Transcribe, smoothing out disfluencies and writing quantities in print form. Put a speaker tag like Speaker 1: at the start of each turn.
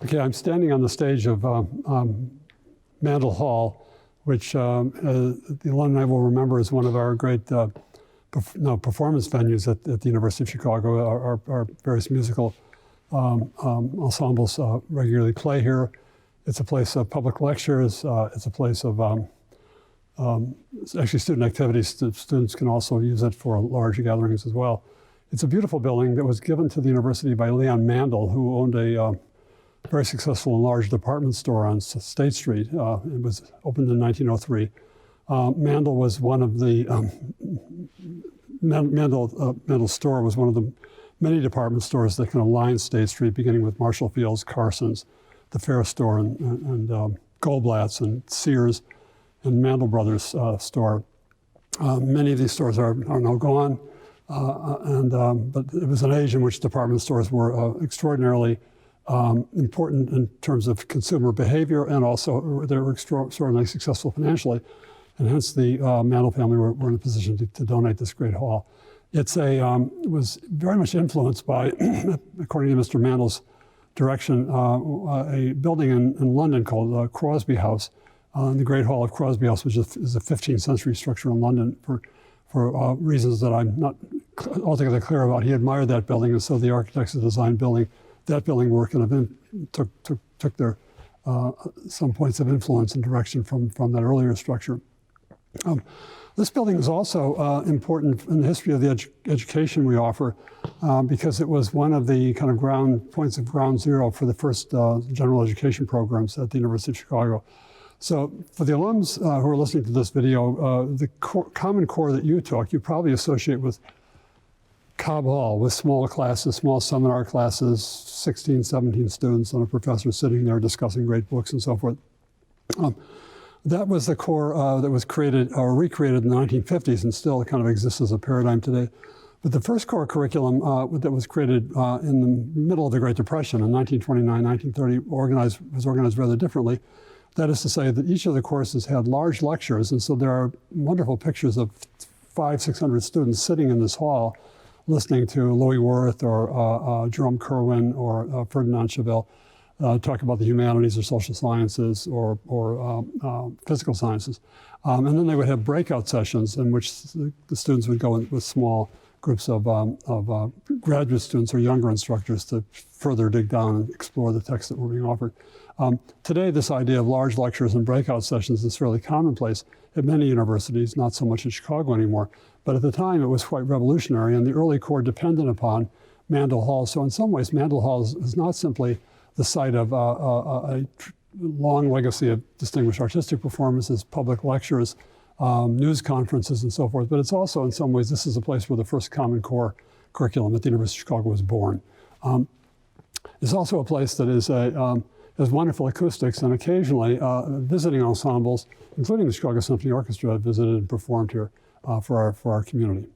Speaker 1: Okay, I'm standing on the stage of Mandel Hall, which the alumni will remember is one of our great performance venues at the University of Chicago. Our various musical ensembles regularly play here. It's a place of public lectures. It's a place of actually student activities. Students can also use it for large gatherings as well. It's a beautiful building that was given to the university by Leon Mandel, who owned a very successful and large department store on State Street. It was opened in 1903. Mandel was one of the, Mandel's store was one of the many department stores that kind of lined State Street, beginning with Marshall Field's, Carson's, the Fair Store, and Goldblatt's, and Sears, and Mandel Brothers store. Many of these stores are now gone, but it was an age in which department stores were extraordinarily important in terms of consumer behavior, and also they were extraordinarily successful financially, and hence the Mandel family were in a position to donate this great hall. It's was very much influenced by, according to Mr. Mandel's direction, a building in London called Crosby House, the Great Hall of Crosby House, which is a 15th century structure in London for reasons that I'm not altogether clear about. He admired that building, and so the architects that designed that building were kind of took their some points of influence and direction from that earlier structure. This building is also important in the history of the education we offer because it was one of the kind of points of ground zero for the first general education programs at the University of Chicago. So for the alums who are listening to this video, the common core that you took, you probably associate with Cobb Hall, with small classes, small seminar classes, 16, 17 students and a professor sitting there discussing great books and so forth. That was the core that was created or recreated in the 1950s and still kind of exists as a paradigm today. But the first core curriculum that was created in the middle of the Great Depression in 1929, 1930 was organized rather differently. That is to say that each of the courses had large lectures, and so there are wonderful pictures of 500-600 students sitting in this hall listening to Louis Wirth or Jerome Kerwin or Ferdinand Chevelle talk about the humanities or social sciences or physical sciences. And then they would have breakout sessions in which the students would go in with small groups of graduate students or younger instructors to further dig down and explore the texts that were being offered. Today, this idea of large lectures and breakout sessions is fairly commonplace at many universities, not so much in Chicago anymore. But at the time, it was quite revolutionary, and the early core depended upon Mandel Hall. So in some ways, Mandel Hall is not simply the site of a long legacy of distinguished artistic performances, public lectures, news conferences, and so forth. But it's also, in some ways, this is a place where the first Common Core curriculum at the University of Chicago was born. It's also a place that has wonderful acoustics, and occasionally visiting ensembles, including the Chicago Symphony Orchestra, have visited and performed here for our community.